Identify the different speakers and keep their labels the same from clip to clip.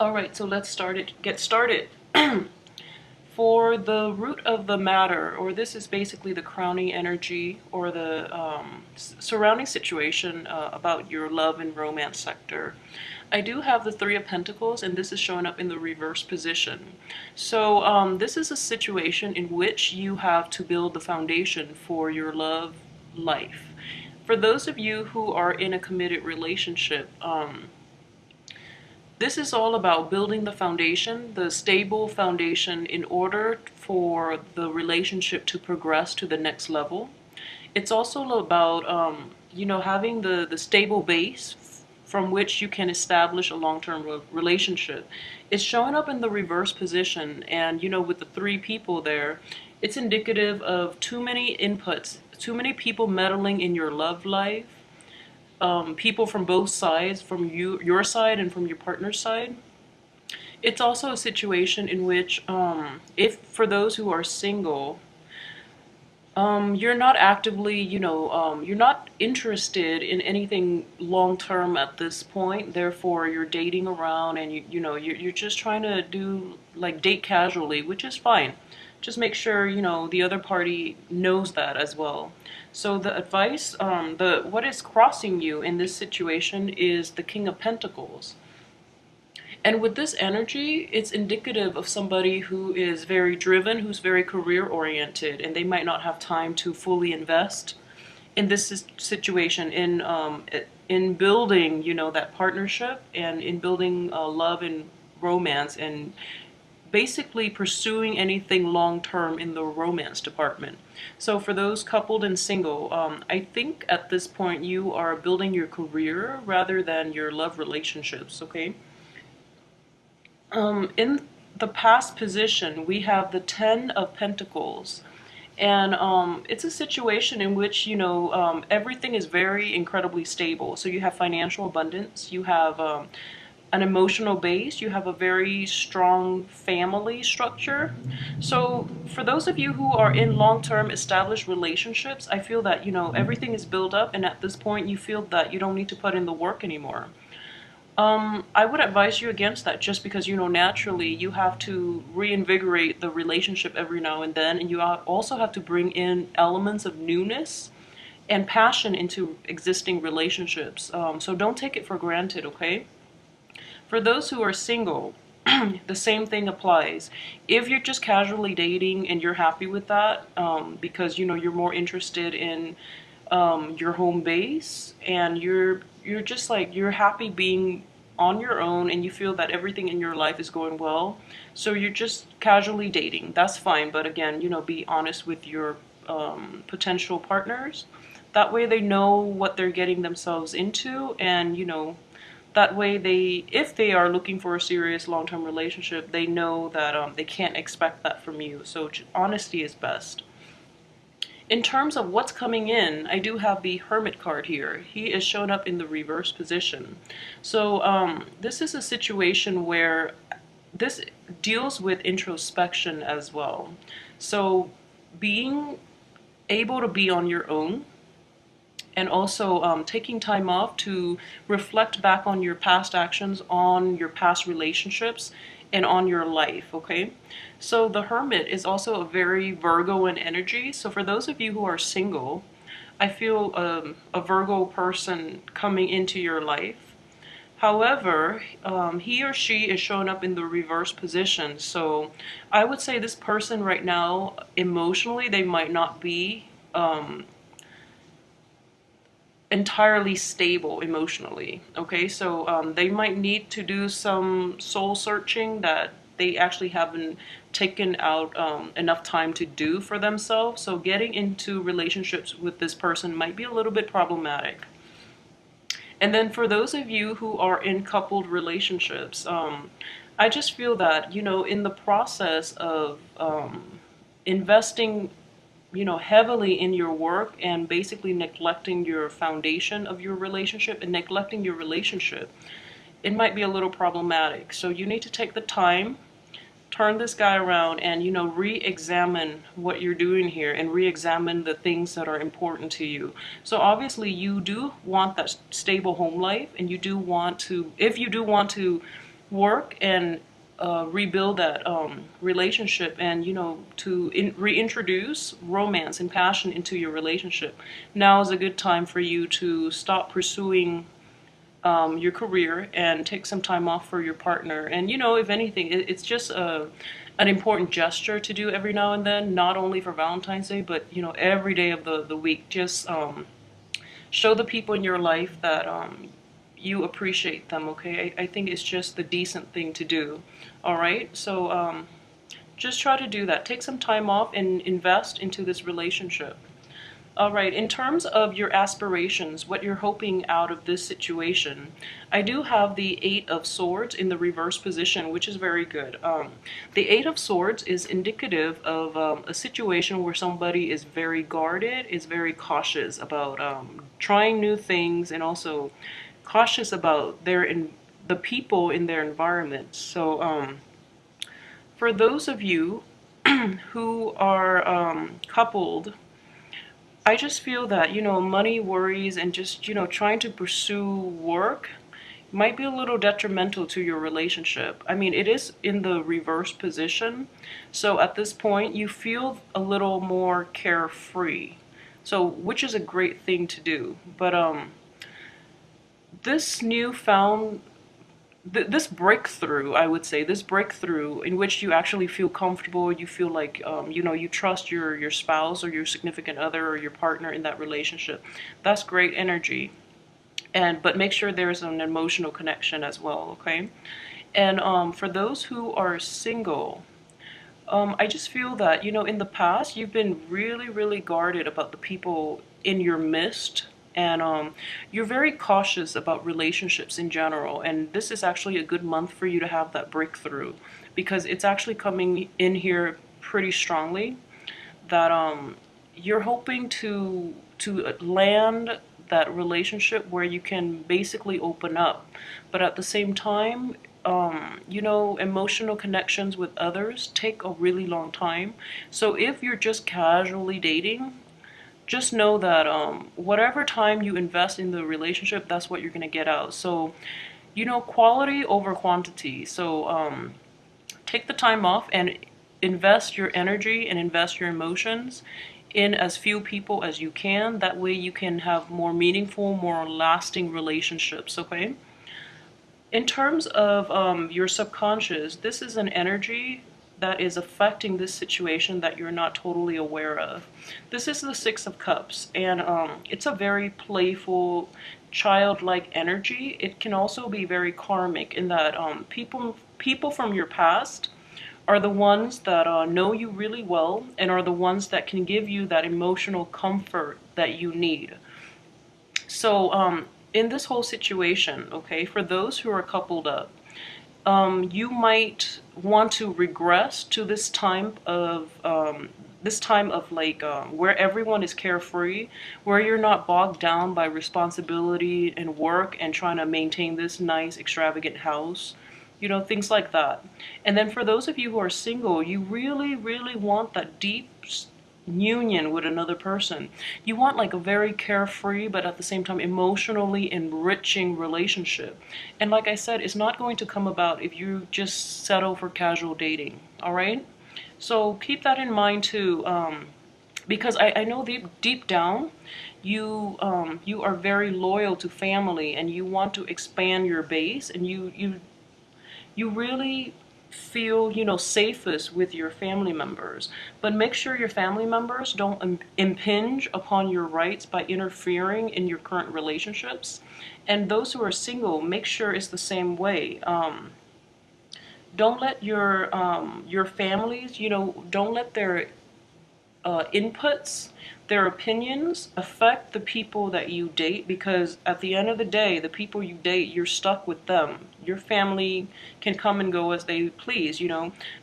Speaker 1: Alright, so get started. For the root of the matter, or this is basically the crowning energy or the surrounding situation about your love and romance sector, I do have the Three of Pentacles, and this is showing up in the reverse position. So this is a situation in which you have to build the foundation for your love life. For those of you who are in a committed relationship, this is all about building the foundation, the stable foundation, in order for the relationship to progress to the next level. It's also about, having the stable base from which you can establish a long-term relationship. It's showing up in the reverse position, and with the three people there, it's indicative of too many inputs, too many people meddling in your love life, people from both sides, from your side and from your partner's side. It's also a situation in which, if for those who are single, you're not actively, you're not interested in anything long term at this point. Therefore, you're dating around, and you're just trying to do like date casually, which is fine. Just make sure the other party knows that as well. So the advice, the what is crossing you in this situation is the King of Pentacles. And with this energy, it's indicative of somebody who is very driven, who's very career oriented, and they might not have time to fully invest in this situation, in building, that partnership, and in building love and romance, and basically pursuing anything long-term in the romance department. So for those coupled and single, I think at this point you are building your career rather than your love relationships, okay? In the past position, we have the Ten of Pentacles. And it's a situation in which, everything is very incredibly stable. So you have financial abundance, you have an emotional base, you have a very strong family structure. So for those of you who are in long-term established relationships, I feel that, everything is built up, and at this point you feel that you don't need to put in the work anymore. I would advise you against that, just because, naturally you have to reinvigorate the relationship every now and then, and you also have to bring in elements of newness and passion into existing relationships. So don't take it for granted, okay? For those who are single, the same thing applies. If you're just casually dating and you're happy with that, because you're more interested in your home base, and you're just like, you're happy being on your own, and you feel that everything in your life is going well, so you're just casually dating, that's fine. But again, be honest with your potential partners. That way they know what they're getting themselves into, and that way if they are looking for a serious long-term relationship, they know that they can't expect that from you. So honesty is best. In terms of what's coming in, I do have the Hermit card here. He is shown up in the reverse position. So this is a situation where this deals with introspection as well. So being able to be on your own, and also taking time off to reflect back on your past actions, on your past relationships, and on your life, okay? So the Hermit is also a very Virgoan energy. So for those of you who are single, I feel a Virgo person coming into your life. However, he or she is showing up in the reverse position. So I would say this person right now, emotionally, they might not be entirely stable emotionally, okay? So they might need to do some soul searching that they actually haven't taken out enough time to do for themselves. So getting into relationships with this person might be a little bit problematic. And then for those of you who are in coupled relationships, I just feel that, in the process of investing heavily in your work, and basically neglecting your foundation of your relationship and neglecting your relationship, it might be a little problematic. So you need to take the time, turn this guy around, and re-examine what you're doing here, and re-examine the things that are important to you. So obviously you do want that stable home life, and you do want to, if you do want to work and rebuild that relationship, and to reintroduce romance and passion into your relationship. Now is a good time for you to stop pursuing your career and take some time off for your partner. And if anything, it's just an important gesture to do every now and then, not only for Valentine's Day, but every day of the week. Just show the people in your life that you appreciate them. Okay, I think it's just the decent thing to do. All right, so just try to do that. Take some time off and invest into this relationship. All right, in terms of your aspirations, what you're hoping out of this situation, I do have the Eight of Swords in the reverse position, which is very good. The Eight of Swords is indicative of a situation where somebody is very guarded, is very cautious about trying new things, and also cautious about the people in their environment. So for those of you who are coupled, I just feel that, money worries and just, trying to pursue work might be a little detrimental to your relationship. I mean, it is in the reverse position. So at this point, you feel a little more carefree. So, which is a great thing to do. But this newfound this breakthrough, I would say, this breakthrough in which you actually feel comfortable, you feel like, you trust your spouse or your significant other or your partner in that relationship. That's great energy. But make sure there's an emotional connection as well, okay? And for those who are single, I just feel that, in the past, you've been really, really guarded about the people in your midst. And you're very cautious about relationships in general. And this is actually a good month for you to have that breakthrough, because it's actually coming in here pretty strongly that you're hoping to land that relationship where you can basically open up. But at the same time, emotional connections with others take a really long time. So if you're just casually dating, just know that whatever time you invest in the relationship, that's what you're going to get out. So, quality over quantity. So take the time off and invest your energy and invest your emotions in as few people as you can. That way you can have more meaningful, more lasting relationships, okay? In terms of your subconscious, this is an energy that is affecting this situation that you're not totally aware of. This is the Six of Cups, and it's a very playful, childlike energy. It can also be very karmic in that people from your past are the ones that know you really well and are the ones that can give you that emotional comfort that you need. So in this whole situation, okay, for those who are coupled up, you might want to regress to this time of like where everyone is carefree, where you're not bogged down by responsibility and work and trying to maintain this nice extravagant house, things like that. And then for those of you who are single, you really, really want that deep union with another person. You want like a very carefree but at the same time emotionally enriching relationship. And like I said, it's not going to come about if you just settle for casual dating. All right, so keep that in mind too, because I know deep down you are very loyal to family and you want to expand your base, and you really feel, safest with your family members. But make sure your family members don't impinge upon your rights by interfering in your current relationships. And those who are single, make sure it's the same way. Don't let your families, don't let their inputs, their opinions affect the people that you date, because at the end of the day, the people you date, you're stuck with them. Your family can come and go as they please,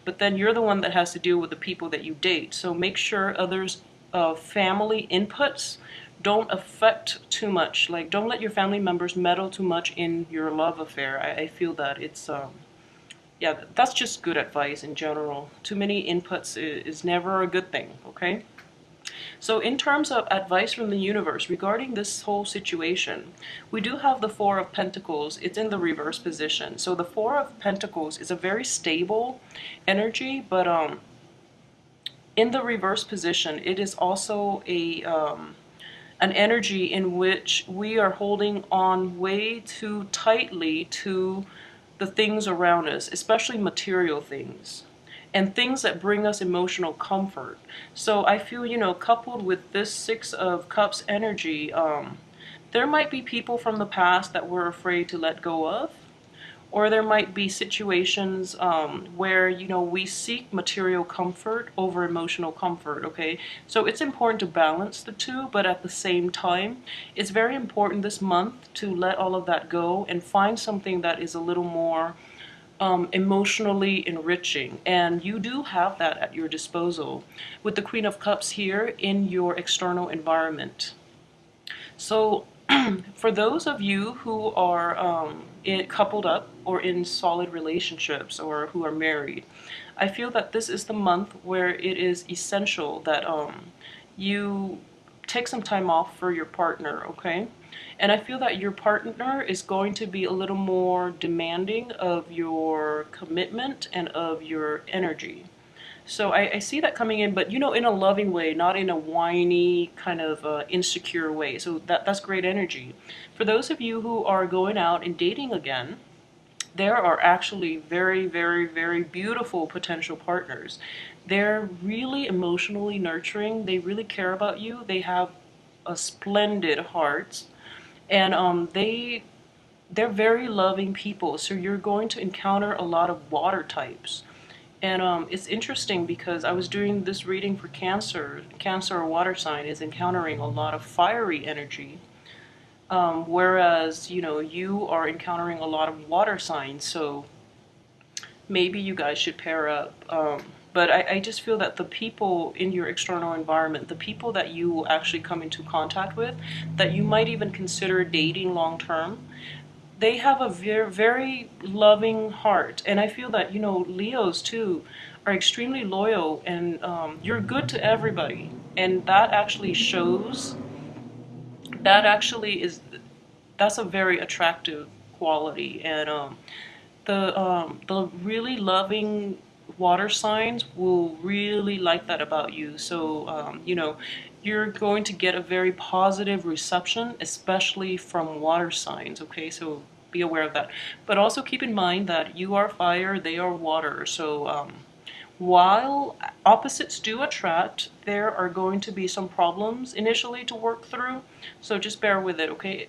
Speaker 1: but then you're the one that has to deal with the people that you date. So make sure others' family inputs don't affect too much. Like, don't let your family members meddle too much in your love affair. I feel that it's yeah, that's just good advice in general. Too many inputs is never a good thing, okay? So in terms of advice from the universe regarding this whole situation, we do have the Four of Pentacles. It's in the reverse position. So the Four of Pentacles is a very stable energy, but in the reverse position, it is also a an energy in which we are holding on way too tightly to the things around us, especially material things and things that bring us emotional comfort. So I feel, coupled with this Six of Cups energy, there might be people from the past that we're afraid to let go of, or there might be situations where we seek material comfort over emotional comfort. Okay, so it's important to balance the two, but at the same time it's very important this month to let all of that go and find something that is a little more emotionally enriching, and you do have that at your disposal with the Queen of Cups here in your external environment. So for those of you who are coupled up or in solid relationships or who are married, I feel that this is the month where it is essential that you take some time off for your partner, okay? And I feel that your partner is going to be a little more demanding of your commitment and of your energy. So I see that coming in, but in a loving way, not in a whiny kind of insecure way. So that's great energy. For those of you who are going out and dating again, there are actually very, very, very beautiful potential partners. They're really emotionally nurturing. They really care about you. They have a splendid heart, and they're very loving people. So you're going to encounter a lot of water types. And it's interesting because I was doing this reading for Cancer. Cancer, or water sign, is encountering a lot of fiery energy, whereas you are encountering a lot of water signs. So maybe you guys should pair up. But I just feel that the people in your external environment, the people that you will actually come into contact with, that you might even consider dating long term, they have a very, very loving heart. And I feel that, Leos too are extremely loyal, and you're good to everybody. And that actually shows, that actually is, that's a very attractive quality. And the really loving water signs will really like that about you. So, you're going to get a very positive reception, especially from water signs, okay? So be aware of that. But also keep in mind that you are fire, they are water. So while opposites do attract, there are going to be some problems initially to work through. So just bear with it, okay?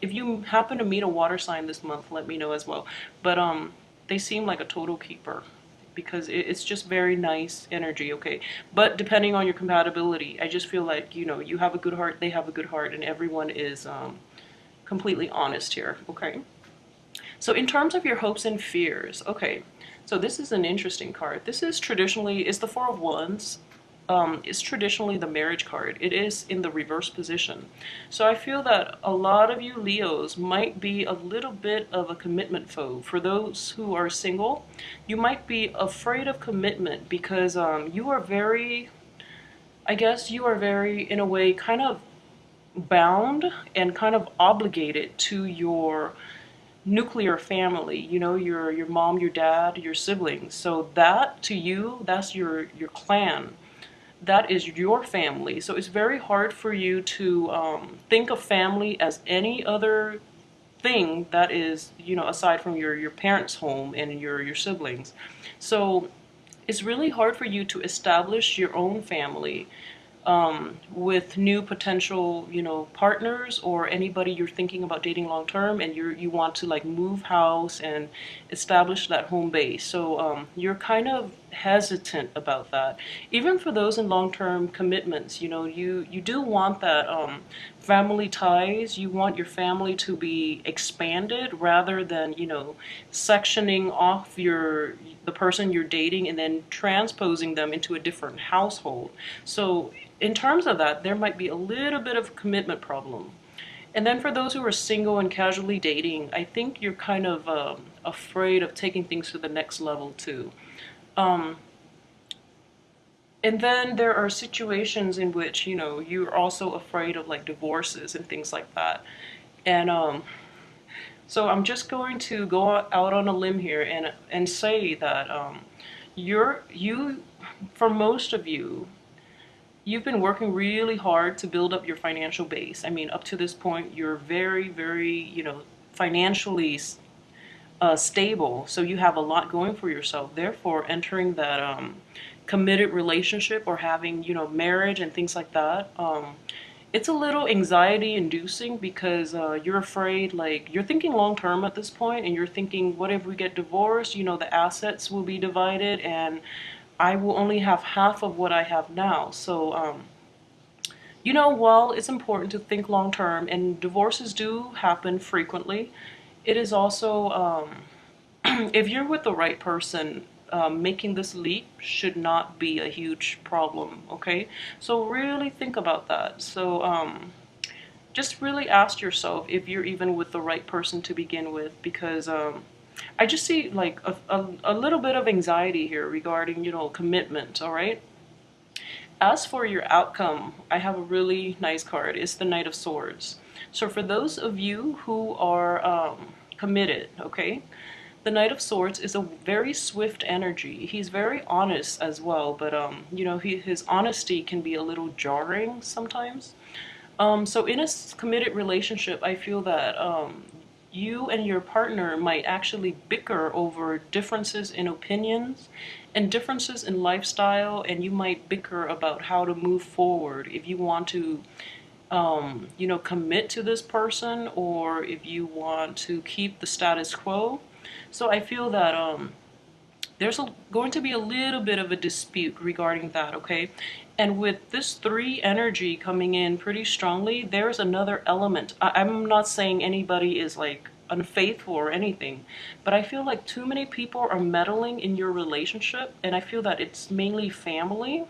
Speaker 1: If you happen to meet a water sign this month, let me know as well. But they seem like a total keeper because it's just very nice energy, okay? But depending on your compatibility, I just feel like, you have a good heart, they have a good heart, and everyone is completely honest here, okay? So in terms of your hopes and fears, okay, so this is an interesting card. This is traditionally, it's the Four of Wands. Is traditionally the marriage card. It is in the reverse position. So I feel that a lot of you Leos might be a little bit of a commitment phobe. For those who are single, you might be afraid of commitment because you are very, I guess you are very, in a way, kind of bound and kind of obligated to your nuclear family, your mom, your dad, your siblings. So that to you, that's your clan. That is your family. So it's very hard for you to think of family as any other thing that is, aside from your parents' home and your siblings. So it's really hard for you to establish your own family with new potential, partners or anybody you're thinking about dating long term, and you want to like move house and establish that home base. So you're kind of hesitant about that. Even for those in long term commitments, you do want that family ties. You want your family to be expanded rather than, sectioning off the person you're dating and then transposing them into a different household. So in terms of that, there might be a little bit of a commitment problem. And then for those who are single and casually dating, I think you're kind of afraid of taking things to the next level too. Um, And then there are situations in which, you know, you're also afraid of like divorces and things like that. And so I'm just going to go out on a limb here and say that you for most of you, you've been working really hard to build up your financial base. I mean, up to this point, you're very, very, you know, financially stable. So you have a lot going for yourself. Therefore, entering that committed relationship or having, you know, marriage and things like that, it's a little anxiety inducing because you're afraid, like, you're thinking long term at this point, and you're thinking, what if we get divorced? You know, the assets will be divided, and I will only have half of what I have now. So, you know, while it's important to think long term, and divorces do happen frequently, it is also, if you're with the right person, making this leap should not be a huge problem, okay? So really think about that. So just really ask yourself if you're even with the right person to begin with, because I just see like a little bit of anxiety here regarding, you know, commitment, all right? As for your outcome, I have a really nice card. It's the Knight of Swords. So for those of you who are committed, okay, the Knight of Swords is a very swift energy. He's very honest as well, but you know, his honesty can be a little jarring sometimes. So in a committed relationship, I feel that you and your partner might actually bicker over differences in opinions and differences in lifestyle, and you might bicker about how to move forward if you want to, you know, commit to this person or if you want to keep the status quo. So I feel that there's going to be a little bit of a dispute regarding that, okay? And with this three energy coming in pretty strongly, there's another element. I'm not saying anybody is like unfaithful or anything, but I feel like too many people are meddling in your relationship, and I feel that it's mainly family.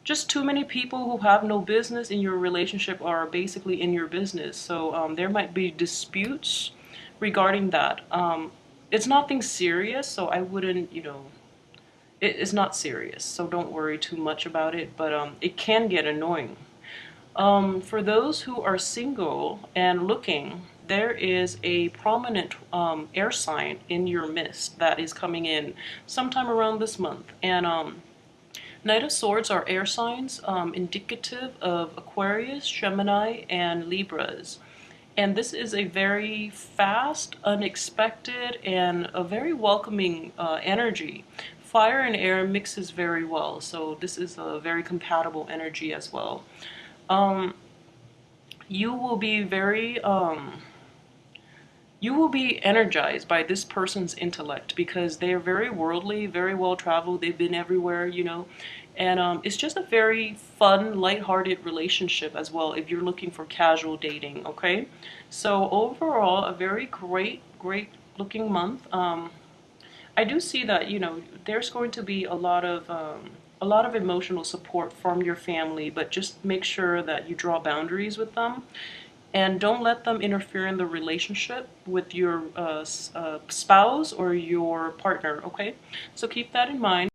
Speaker 1: Just too many people who have no business in your relationship are basically in your business. So there might be disputes regarding that. It's nothing serious, so I wouldn't, you know, it's not serious, so don't worry too much about it, but it can get annoying. For those who are single and looking, there is a prominent air sign in your midst that is coming in sometime around this month. And Knight of Swords are air signs indicative of Aquarius, Gemini, and Libras. And this is a very fast, unexpected, and a very welcoming energy. Fire and air mixes very well, so this is a very compatible energy as well. Um, you will be very you will be energized by this person's intellect because they are very worldly, very well traveled. They've been everywhere, you know. And it's just a very fun, lighthearted relationship as well if you're looking for casual dating, okay? So overall, a very great, great looking month. I do see that, you know, there's going to be a lot of emotional support from your family, but just make sure that you draw boundaries with them and don't let them interfere in the relationship with your spouse or your partner, okay? So keep that in mind.